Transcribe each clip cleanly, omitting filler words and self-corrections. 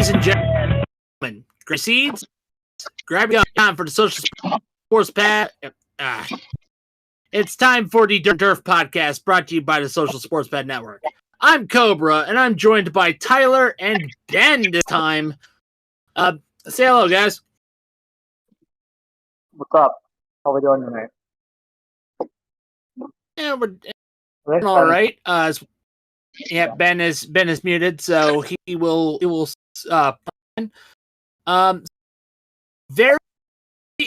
Ladies and gentlemen, grab seeds, grab your time for the Social Sports Pad. It's time for the Durf Podcast, brought to you by the Social Sports Pad Network. I'm Cobra, and I'm joined by Tylor and Ben this time. Say hello, guys. What's up? How we doing tonight? Yeah, we're all right. Ben is muted, so he will. Very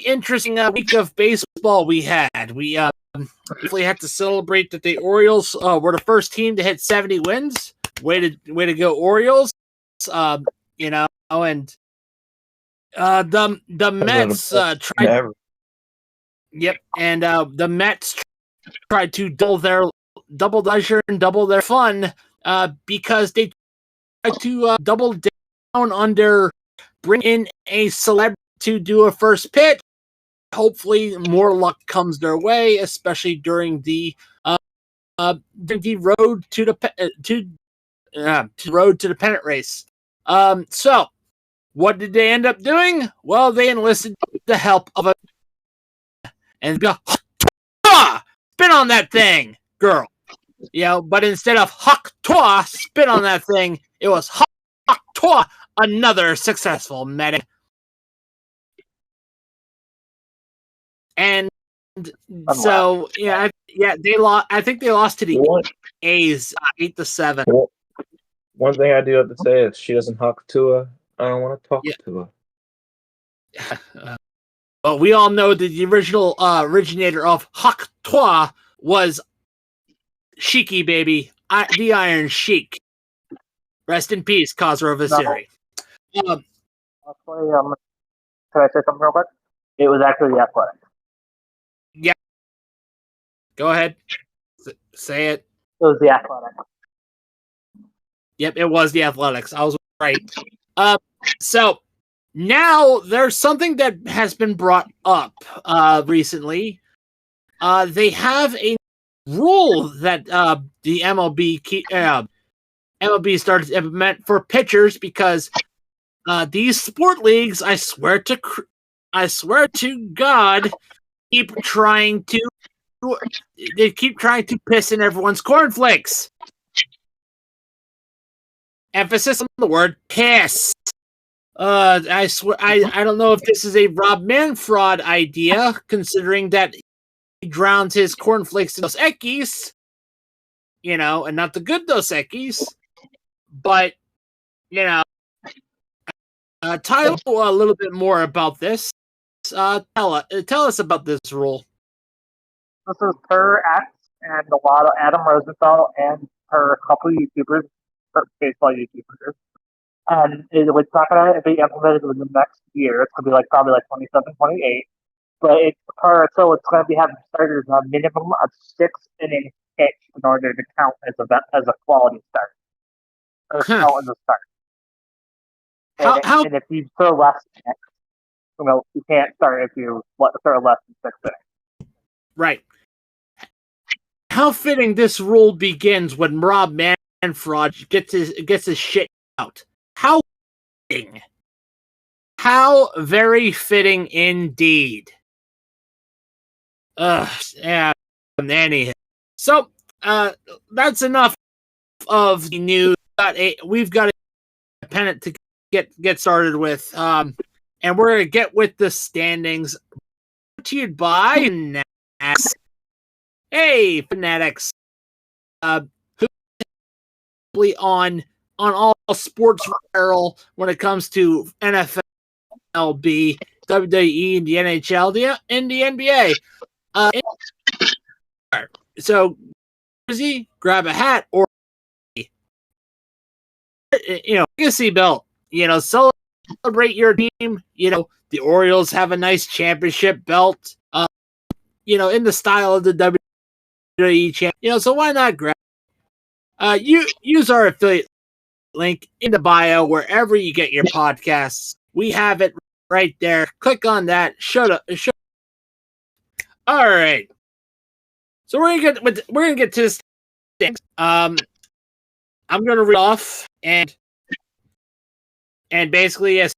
interesting week of baseball we had. We definitely had to celebrate that the Orioles were the first team to hit 70 wins. Way to go, Orioles! And the Mets tried. Yep, and the Mets tried to double their fun because they tried to double down on their bring in a celebrity to do a first pitch. Hopefully, more luck comes their way, especially during the road to the pennant race. So, what did they end up doing? Well, they enlisted the help of a and go spin on that thing, girl. But instead of Huck Toa spin on that thing, it was Huck Toa, another successful medic. And so, they lost. I think they lost to the A's 8-7. One thing I do have to say is she doesn't Huck Tua. I don't want to talk to her. Well, we all know that the original originator of Huck Tua was Sheiky, baby. The Iron Sheik. Rest in peace, Khosrow Vaziri. Can I say something real quick? It was actually the Athletic. Yeah. Go ahead. Say it. It was the Athletic. Yep, it was the Athletics. I was right. So now there's something that has been brought up recently. They have a rule that the MLB started to implement for pitchers because these sport leagues, I swear to God, keep trying to piss in everyone's cornflakes. Emphasis on the word piss. I swear, I don't know if this is a Rob Manfred idea, considering that he drowns his cornflakes in Dos Equis, and not the good Dos Equis. But, Tyler, a little bit more about this. Tell us about this rule. This is per X and a lot of Adam Rosenthal and per couple YouTubers, baseball YouTubers. And it's not going to be implemented within the next year. It's going to be probably 27, 28. But it's going to be having starters a minimum of 6 innings pitched in order to count as a quality start. Or count as a start. And if you throw less innings, you can't start if you throw less than 6 innings. Right. How fitting this rule begins when Rob Manfred gets his shit out. How fitting. How very fitting indeed. Anyhow. So, that's enough of the news. We've got a pennant to get started with. And we're going to get with the standings. Brought to you by Fanatics. Hey, Fanatics. On all sports apparel when it comes to NFL, WWE, and the NHL, and the NBA. So, grab a hat or legacy belt. Celebrate your team. The Orioles have a nice championship belt. In the style of the WWE champ. So why not grab? Use our affiliate link in the bio wherever you get your podcasts. We have it right there. Click on that. Shut up. All right. So we're gonna get to this thing. I'm gonna read off and And basically, as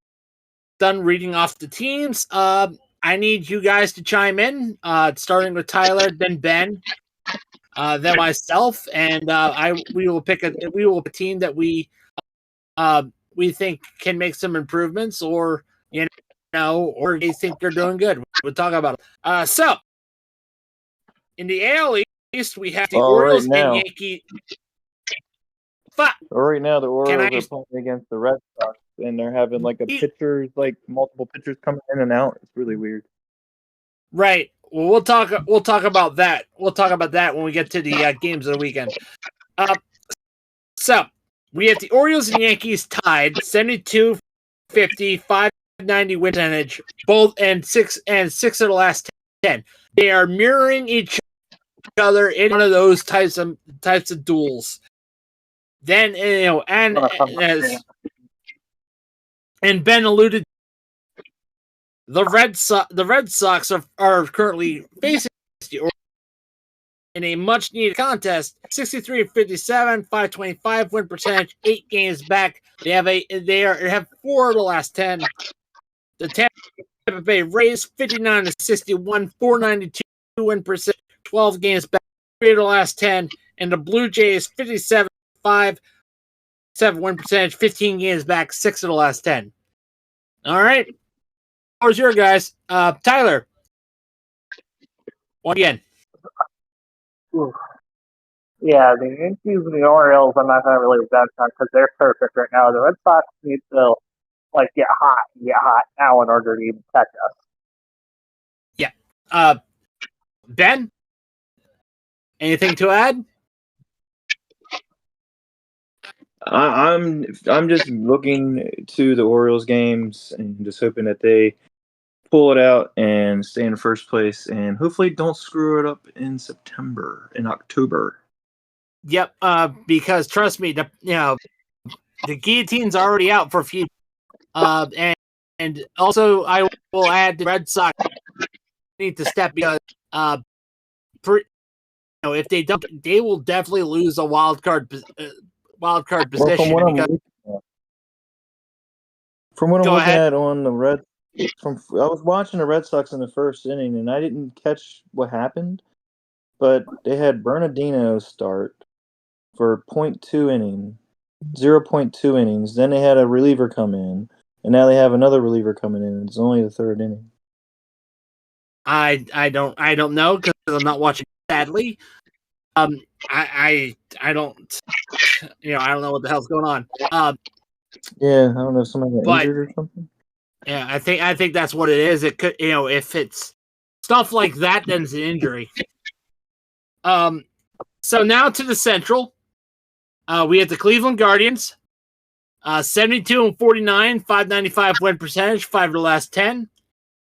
done reading off the teams, I need you guys to chime in, starting with Tyler, then Ben, then myself, and we will pick a team that we think can make some improvements, or or they think they're doing good. We'll talk about it. So in the AL East, we have the Orioles and Yankees. Right now, the Orioles are playing against the Red Sox, and they're having multiple pitchers coming in and out. It's really weird. Right. Well, we'll talk about that. We'll talk about that when we get to the games of the weekend. So we have the Orioles and Yankees tied 72-50, 590 win percentage, both and six of the last 10. They are mirroring each other in one of those types of duels. Then and Ben alluded, the Red Sox are currently facing the Orioles in a much needed contest. 63-57, 525 win percentage, 8 games back. They have 4 of the last 10. The Tampa Bay Rays 59-61, 492 win percentage, 12 games back, 3 of the last 10, and the Blue Jays 57-5, 7 win percentage, 15 games back, 6 of the last 10. All right. How's your guys? Tyler. One again. Yeah, the Yankees and the Orioles, I'm not going to really bet on because they're perfect right now. The Red Sox need to get hot now in order to even catch us. Yeah. Ben, anything to add? I'm just looking to the Orioles games and just hoping that they pull it out and stay in first place, and hopefully don't screw it up in October. Yep. Because trust me, the guillotine's already out for a few. And also I will add the Red Sox need to step because if they don't, they will definitely lose a wild card position. From what I'm looking at on the Red, I was watching the Red Sox in the first inning, and I didn't catch what happened, but they had Bernardino start for 0.2 innings. Then they had a reliever come in, and now they have another reliever coming in. It's only the third inning. I don't know because I'm not watching. Sadly, I don't. I don't know what the hell's going on. Yeah, I don't know if somebody got injured or something. Yeah, I think that's what it is. It could, if it's stuff like that, then it's an injury. So now to the Central. We have the Cleveland Guardians, 72-49, 595 win percentage, 5 of the last 10.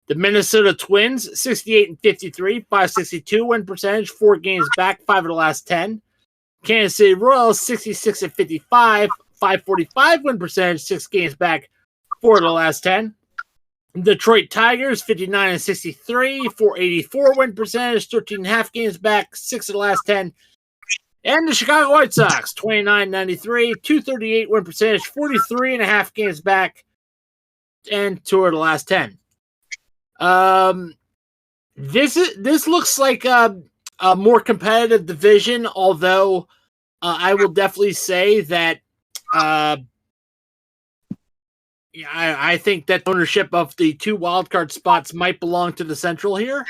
The Minnesota Twins, 68-53, 562 win percentage, 4 games back, 5 of the last 10. Kansas City Royals, 66-55, 545 win percentage, 6 games back, 4 of the last 10. Detroit Tigers, 59-63, 484 win percentage, 13.5 games back, 6 of the last 10. And the Chicago White Sox, 29-93, 238 win percentage, 43.5 games back, and 2 of the last 10. This looks like a more competitive division, although I will definitely say that I think that ownership of the 2 wildcard spots might belong to the Central here.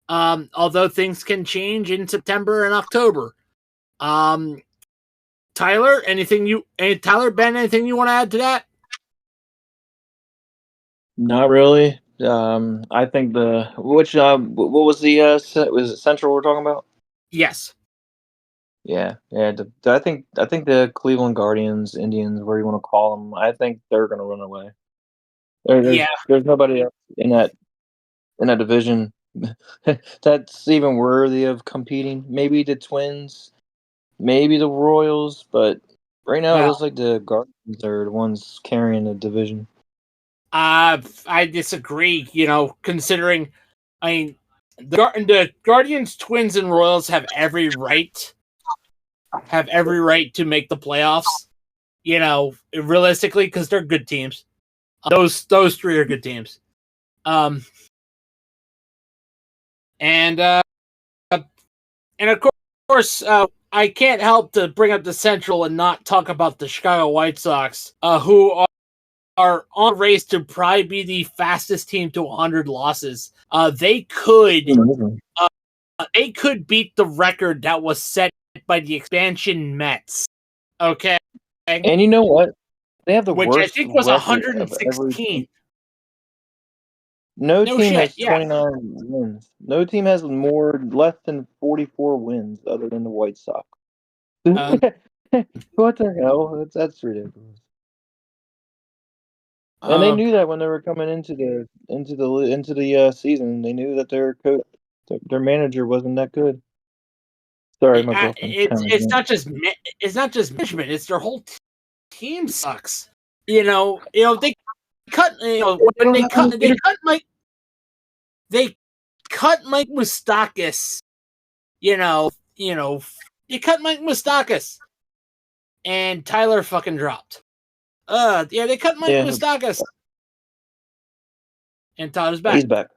Although things can change in September and October. Tyler, Ben, anything you want to add to that? Not really. I think what was was it Central we're talking about? Yes. Yeah. I think the Cleveland Guardians, Indians, whatever you want to call them, I think they're going to run away. There's nobody else in that division that's even worthy of competing. Maybe the Twins, maybe the Royals, but right now it looks like the Guardians are the ones carrying the division. I disagree. Considering, the Guardians, Twins, and Royals have every right to make the playoffs. realistically, because they're good teams. Those three are good teams. And of course, I can't help to bring up the Central and not talk about the Chicago White Sox, who are on race to probably be the fastest team to 100 losses. They could beat the record that was set by the expansion Mets. Okay, and you know what? They have the which worst I think was record 116. No team has shit, yeah. 29 wins. No team has less than 44 wins other than the White Sox. What the hell? That's ridiculous. And they knew that when they were coming into the season. They knew that their manager wasn't that good. Sorry, my girlfriend. It's not just management. It's their whole team sucks. They cut. When they cut Mike. They cut Mike Moustakas. You cut Mike Moustakas, and Tylor fucking dropped. They cut Mike Moustakas, and Tyler's back. He's back.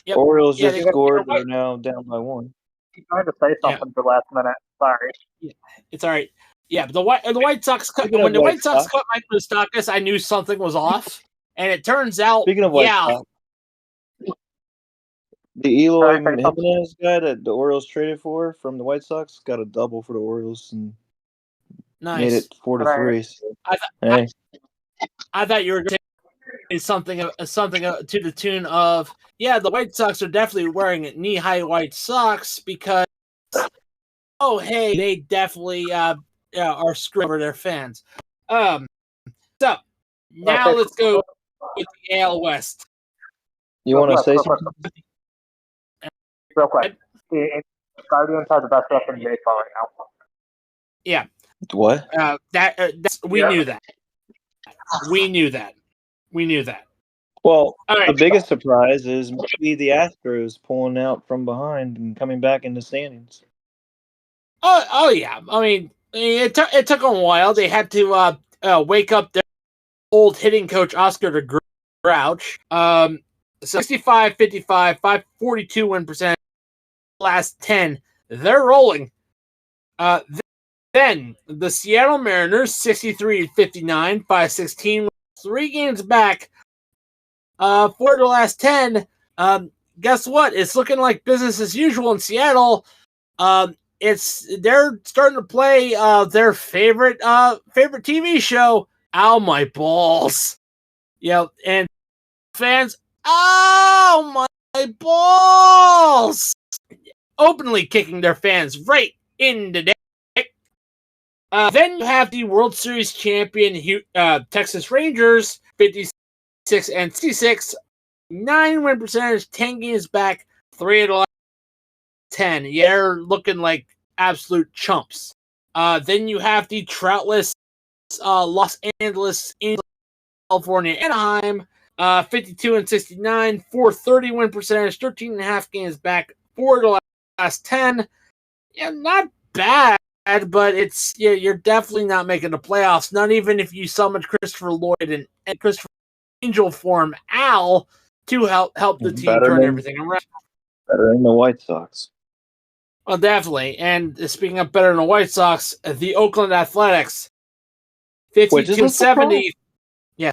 Yep. Orioles just scored. They're now down by 1. He's trying to say something for the last minute. Sorry. Yeah, it's all right. Yeah, but the White Sox cut when the White Sox cut Mike Moustakas, I knew something was off, and it turns out, Speaking of White Sox, the Eloy Jimenez guy that the Orioles traded for from the White Sox got a double for the Orioles and made it 4-3. So, I thought you were going to say something to the tune of, the White Sox are definitely wearing knee-high white socks because, they definitely are screwing over their fans. So now let's go with the AL West. You want to say something? Real quick. The Guardians are the best record in baseball right now. Yeah. What? We knew that. We knew that. Well, the biggest surprise is maybe the Astros pulling out from behind and coming back in the standings. Oh yeah. I mean, it took a while. They had to wake up their old hitting coach Oscar the Grouch. 65, 55, 542 win percentage. Last 10, they're rolling. Then the Seattle Mariners 63-59, 516, 3 games back. For the last 10, guess what? It's looking like business as usual in Seattle. They're starting to play their favorite TV show, Ow My Balls. And fans, ow my balls! Openly kicking their fans right in the dick. Then you have the World Series champion Texas Rangers, 56-66, 9 win percentage, 10 games back, 3 of the last 10. Yeah, they're looking like absolute chumps. Then you have the troutless Los Angeles, California, Anaheim, 52-69, 430 win percentage, 13.5 games back, 4 of the last 10. Yeah, not bad, but you're definitely not making the playoffs. Not even if you summon Christopher Lloyd and Christopher Angel form Al to help the team turn everything around. Better than the White Sox. Well, definitely. And speaking of better than the White Sox, the Oakland Athletics, 52-70. Yeah,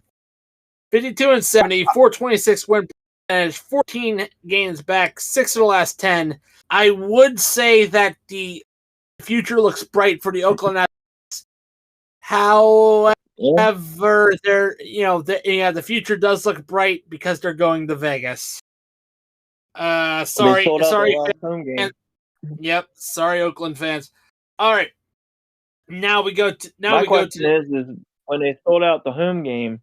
52-70, 426 win percentage, 14 games back, 6 of the last 10. I would say that the future looks bright for the Oakland Athletics. However, the future does look bright because they're going to Vegas. Sorry, fans. Yep, sorry, Oakland fans. All right, now we go to. My question is when they sold out the home game,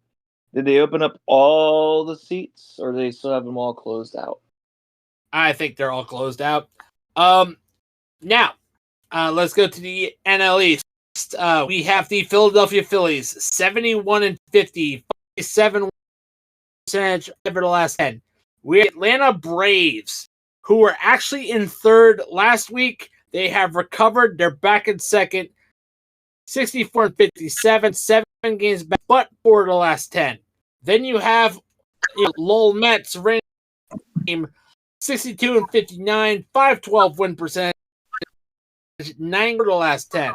did they open up all the seats, or do they still have them all closed out? I think they're all closed out. Now, let's go to the NL East. We have the Philadelphia Phillies, 71-50, 57% over the last 10. We have Atlanta Braves, who were actually in third last week. They have recovered. They're back in second. 64 and 57, 7 games back, but 4 of the last 10. Then you have Lowell Mets reigning 62 and 59, 512 win percentage, 9 of the last 10.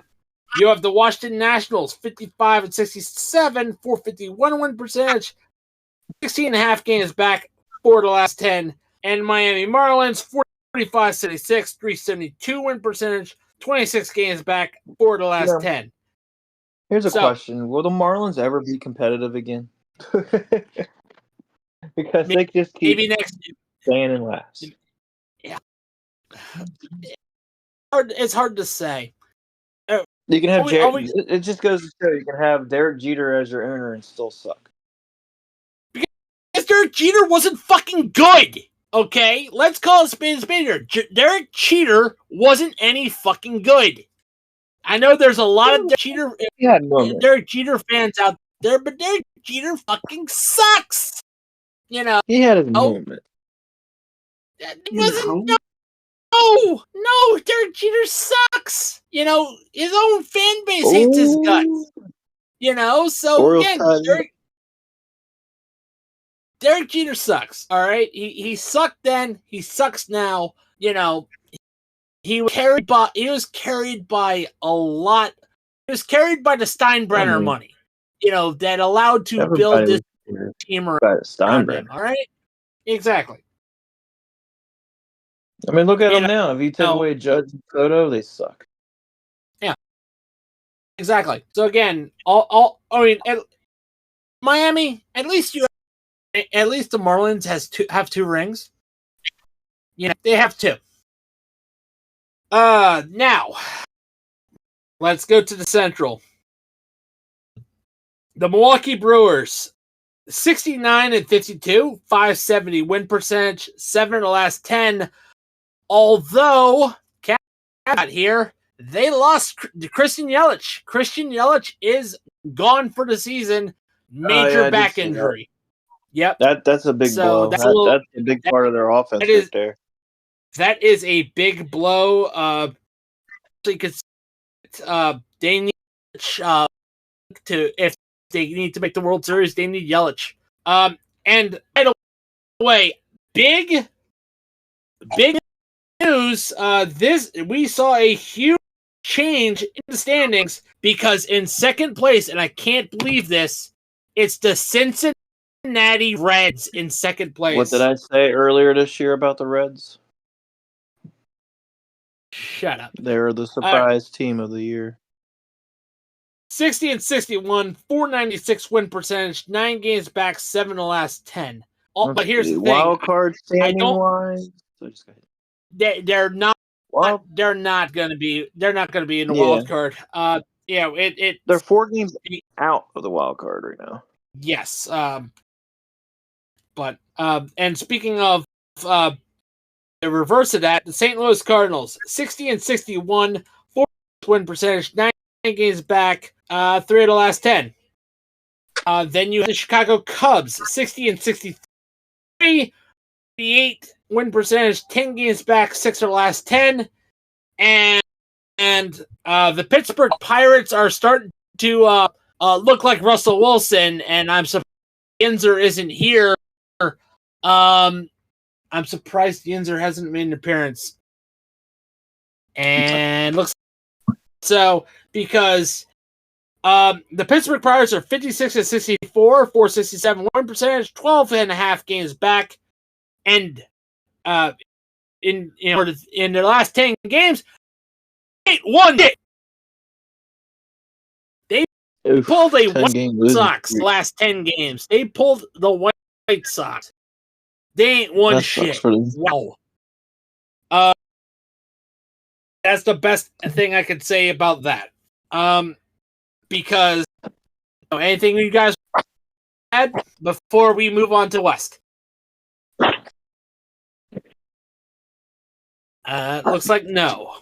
You have the Washington Nationals 55 and 67, 451 win percentage, 16 and a half games back, 4 of the last 10. And Miami Marlins 45 76, 372 win percentage, 26 games back, 4 of the last 10. Here's a question. Will the Marlins ever be competitive again? Because they just keep staying in last. Yeah. It's hard to say. You can have it just goes to show you can have Derek Jeter as your owner and still suck. Because Derek Jeter wasn't fucking good. Okay? Let's call it spade a spade here. Derek Jeter wasn't any fucking good. I know there's a lot of Derek Jeter fans out there, but Derek Jeter fucking sucks. You know, he had his moment. It wasn't. No, Derek Jeter sucks. You know, his own fan base hates his guts. You know, so again, Derek Jeter sucks. All right, he sucked then. He sucks now. You know, he was carried by a lot. He was carried by the Steinbrenner money. You know, that allowed to build this team around him. All right, exactly. I mean, look at them now. If you take away Judge and Soto, they suck. Yeah, exactly. So again, Miami, at least the Marlins have 2 rings. You know, they have 2. Now let's go to the Central. The Milwaukee Brewers, 69 and 52, 570 win percentage, 7 of the last 10. Although, caveat here, they lost Christian Yelich. Christian Yelich is gone for the season. Major back injury. Yep. That's a big blow. That's a big part of their offense right there. That is a big blow. Because they need if they need to make the World Series, they need Yelich. And by the way, big news. We saw a huge change in the standings because in second place, and I can't believe this, it's the Cincinnati Reds in second place. What did I say earlier this year about the Reds? Shut up. They're the surprise team of the year. 60 and 61, 496 win percentage, 9 games back, 7 of the last 10. But here's the thing. Wild card standing wise. They're not. Well, they're not going to be in the wild card. They're 4 games out of the wild card right now. Yes. But and speaking of the reverse of that, the St. Louis Cardinals, 60 and 61, 4 win percentage, 9 games back, 3 of the last 10. Then you have the Chicago Cubs, 60 and 63, 88 win percentage, 10 games back, 6 of the last 10. And the Pittsburgh Pirates are starting to look like Russell Wilson, and I'm surprised Yinzer isn't here. I'm surprised Yinzer hasn't made an appearance. And looks so because the Pittsburgh Pirates are 56 and 64, 467 win percentage, 12 and a half games back, and in the last 10 games, they pulled a White Sox last 10 games. They pulled the White Sox. They ain't won shit. Wow. That's the best thing I could say about that. Because anything you guys add before we move on to West? Looks like no.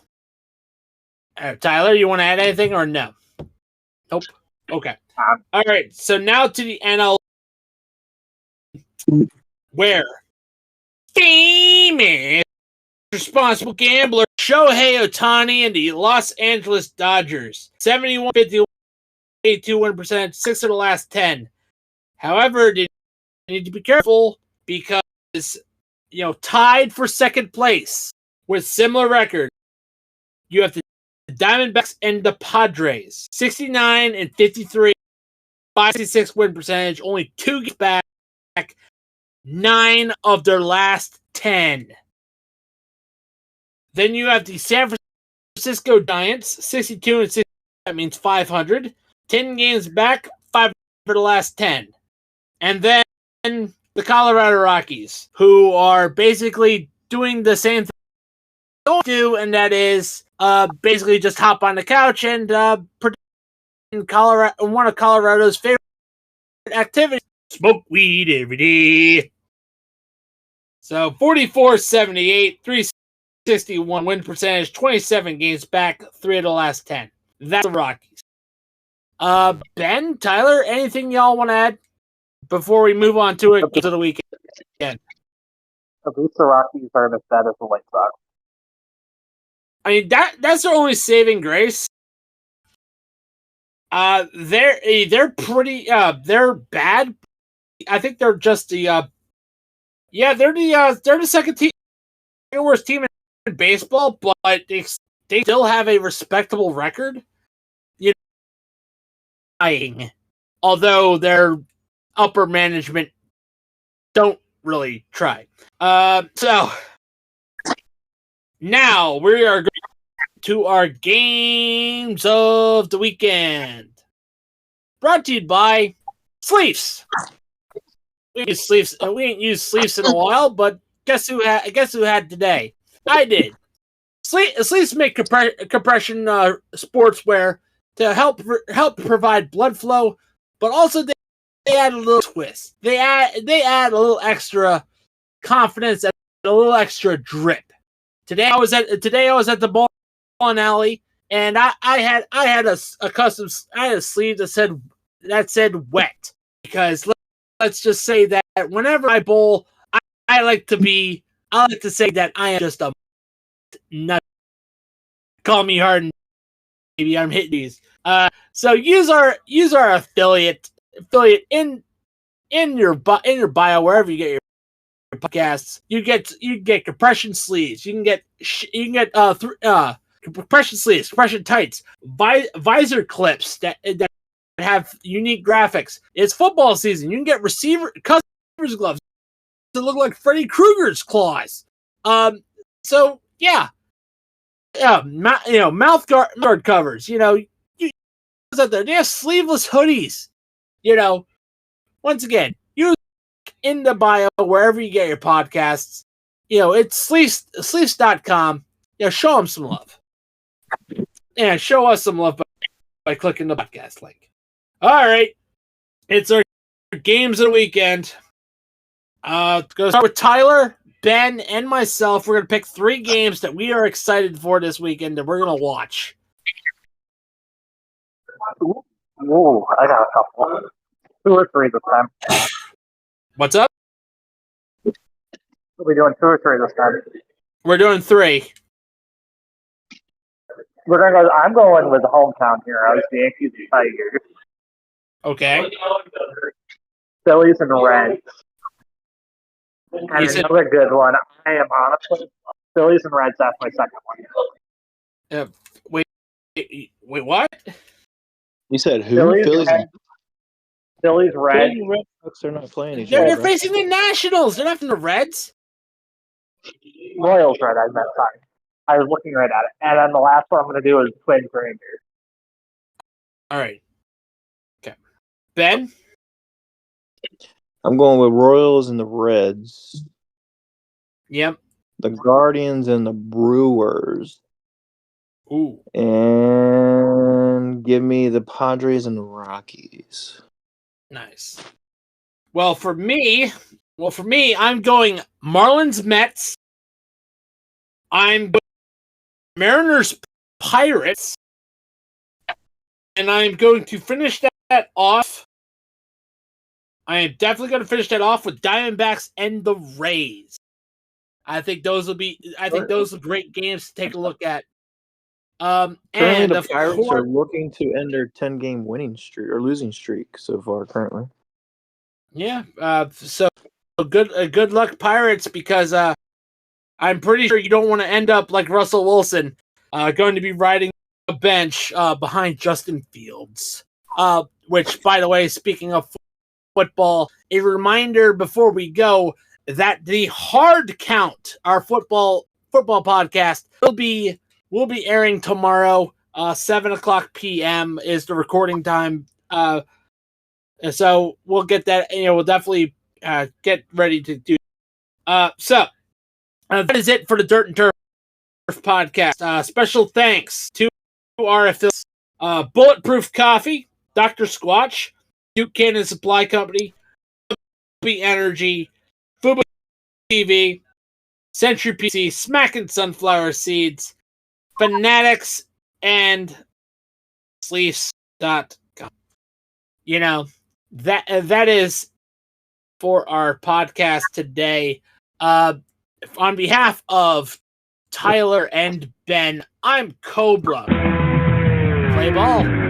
Tyler, you want to add anything or no? Nope. Okay. All right. So now to the NL, where famous responsible gambler Shohei Ohtani and the Los Angeles Dodgers. 71-51, 82 win percentage, 6 of the last 10. However, you need to be careful because, tied for second place with similar record, you have the Diamondbacks and the Padres. 69-53, 566 win percentage, only 2 games back, 9 of their last 10. Then you have the San Francisco Giants, 62-60. That means 500. 10 games back, 5 for the last 10. And then the Colorado Rockies, who are basically doing the same thing they do, and that is basically just hop on the couch and one of Colorado's favorite activities, smoke weed every day. So 44-78, 361 win percentage, 27 games back, 3 of the last 10. That's the Rockies. Ben, Tyler, anything y'all want to add before we move on to the weekend? At least the Rockies are as bad as the White Sox. I mean, that's their only saving grace. They're pretty they're bad. I think they're just they're the second worst team in baseball, but they still have a respectable record. Although their upper management don't really try. So now we are going to our games of the weekend. Brought to you by Sleeves. We ain't used Sleeves in a while, but guess who had today? I did. Sleeves make compression sportswear to help provide blood flow, but also they add a little twist. They add a little extra confidence and a little extra drip. Today I was at the bowling alley, and I had a sleeve that said wet, because let's just say that whenever I bowl, I like to say that I am just a nut. Call me hard and maybe I'm hitting these. So use our affiliate in your bio wherever you get your podcasts. You get compression sleeves. You can get compression sleeves, compression tights, visor clips that have unique graphics. It's football season. You can get customers gloves that look like Freddy Krueger's claws. So yeah. Mouth guard covers. You out there, they have sleeveless hoodies. Once again, use in the bio wherever you get your podcasts. It's sleeves.com. Show them some love. Yeah, show us some love by clicking the podcast link. All right, it's our games of the weekend. Going to start with Tyler, Ben, and myself. We're going to pick 3 games that we are excited for this weekend that we're going to watch. Ooh, I got a couple. 2 or 3 this time. What's up? Are we doing 2 or 3 this time? We're doing 3. I'm going with the hometown heroes, the Yankees and Tigers. Okay. Phillies and Reds. And another good one. I am honestly Phillies and Reds. That's my second one. Wait, what? You said who? Phillies Reds. Phillies Red Sox are not playing each other. They're facing the Nationals. They're not from the Reds. Royals Red. I meant, sorry. I was looking right at it. And then the last one I'm going to do is Twins Rangers. All right. Okay. Ben? I'm going with Royals and the Reds. Yep. The Guardians and the Brewers. Ooh. And give me the Padres and the Rockies. Nice. Well, for me, I'm going Marlins Mets. I'm going Mariners Pirates. And I'm going to finish that off. I am definitely going to finish that off with Diamondbacks and the Rays. I think those are great games to take a look at. Currently, And the Pirates are looking to end their 10-game winning streak or losing streak so far. Currently, yeah. So good luck, Pirates, because I'm pretty sure you don't want to end up like Russell Wilson, going to be riding a bench behind Justin Fields. Which, by the way, speaking of football, a reminder before we go that the Hard Count, our football podcast, will be airing tomorrow. 7:00 p.m. is the recording time. So we'll get that. We'll definitely get ready to do. So that is it for the Dirt and Turf podcast. Special thanks to our affiliates, Bulletproof Coffee, Dr. Squatch, Duke Cannon Supply Company, Fubi Energy, Fubo TV, Century PC, Smackin' Sunflower Seeds, Fanatics, and Sleeves.com. That is for our podcast today. On behalf of Tylor and Ben, I'm Cobra. Play ball.